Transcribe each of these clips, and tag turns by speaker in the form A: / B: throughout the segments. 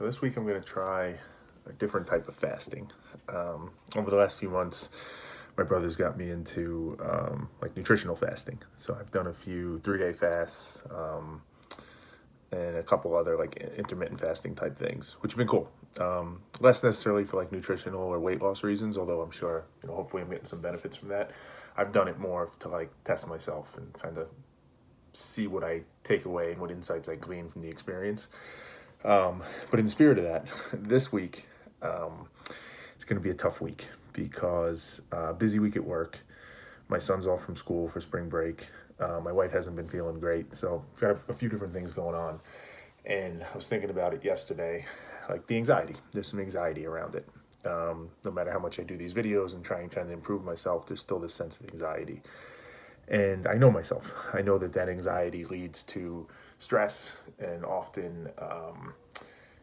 A: this week I'm going to try a different type of fasting. Over the last few months, my brother's got me into like nutritional fasting. So I've done a few 3-day fasts and a couple other like intermittent fasting type things, which have been cool. Less necessarily for like nutritional or weight loss reasons, although I'm sure, hopefully I'm getting some benefits from that. I've done it more to like test myself and kind of see what I take away and what insights I glean from the experience. But in the spirit of that, this week, it's going to be a tough week because busy week at work. My son's off from school for spring break. My wife hasn't been feeling great, so got a few different things going on. And I was thinking about it yesterday, like the anxiety. There's some anxiety around it. No matter how much I do these videos and try and kind of improve myself, there's still this sense of anxiety. And I know myself. I know that anxiety leads to stress and often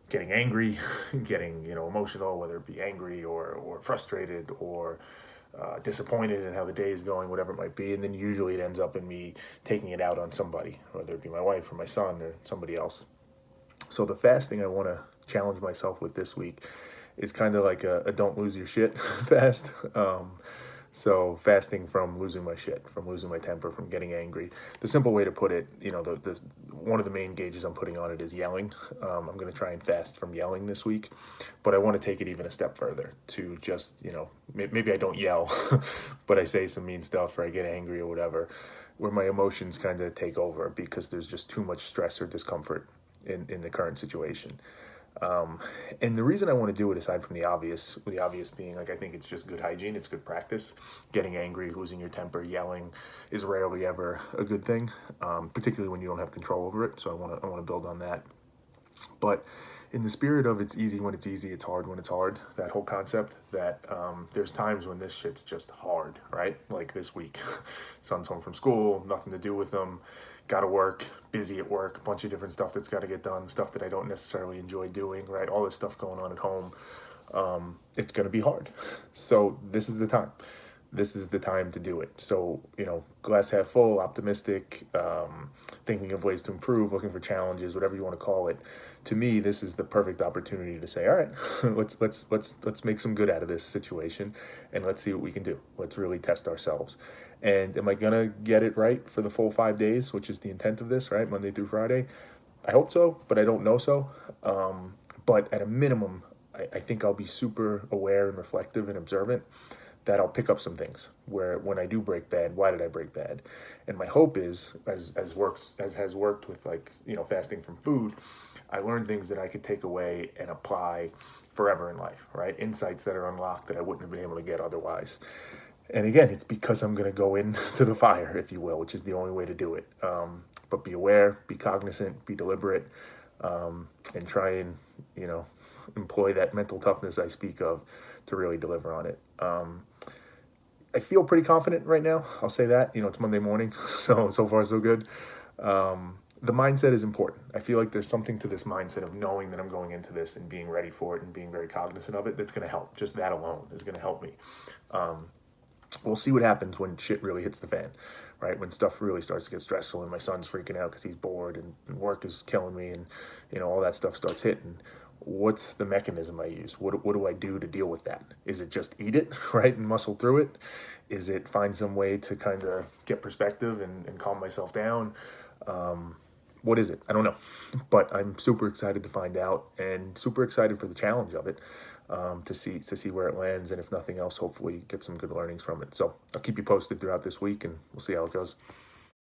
A: getting angry, getting emotional, whether it be angry or frustrated or disappointed in how the day is going, whatever it might be. And then usually it ends up in me taking it out on somebody, whether it be my wife or my son or somebody else. So the fasting I want to challenge myself with this week is kind of like a don't lose your shit fast. So fasting from losing my shit, from losing my temper, from getting angry. The simple way to put it, one of the main gauges I'm putting on it is yelling. I'm going to try and fast from yelling this week, but I want to take it even a step further to just, maybe I don't yell, but I say some mean stuff or I get angry or whatever, where my emotions kind of take over because there's just too much stress or discomfort in the current situation. And the reason I want to do it, aside from the obvious being like I think it's just good hygiene, it's good practice. Getting angry, losing your temper, yelling is rarely ever a good thing, particularly when you don't have control over it. So I want to build on that. But in the spirit of it's easy when it's easy, it's hard when it's hard, that whole concept that there's times when this shit's just hard, right? Like this week, son's home from school, nothing to do with them, gotta work, busy at work, a bunch of different stuff that's got to get done, stuff that I don't necessarily enjoy doing, right? All this stuff going on at home. It's going to be hard. So this is the time. This is the time to do it. So, glass half full, optimistic, thinking of ways to improve, looking for challenges, whatever you want to call it. To me, this is the perfect opportunity to say, all right, let's make some good out of this situation and let's see what we can do. Let's really test ourselves. And am I going to get it right for the full 5 days, which is the intent of this, right? Monday through Friday. I hope so, but I don't know so. But at a minimum, I think I'll be super aware and reflective and observant that I'll pick up some things where when I do break bad, why did I break bad? And my hope is, as has worked with fasting from food, I learned things that I could take away and apply forever in life, right? Insights that are unlocked that I wouldn't have been able to get otherwise. And again, it's because I'm going to go into the fire, if you will, which is the only way to do it. But be aware, be cognizant, be deliberate, and try and, employ that mental toughness I speak of to really deliver on it. I feel pretty confident right now. I'll say that. It's Monday morning, so far so good. The mindset is important. I feel like there's something to this mindset of knowing that I'm going into this and being ready for it and being very cognizant of it that's going to help. Just that alone is going to help me. We'll see what happens when shit really hits the fan, right? When stuff really starts to get stressful and my son's freaking out because he's bored and work is killing me and, all that stuff starts hitting. What's the mechanism I use? What do I do to deal with that? Is it just eat it, right, and muscle through it? Is it find some way to kind of get perspective and calm myself down? What is it? I don't know. But I'm super excited to find out and super excited for the challenge of it. To see where it lands, and if nothing else, hopefully get some good learnings from it. So I'll keep you posted throughout this week, and we'll see how it goes.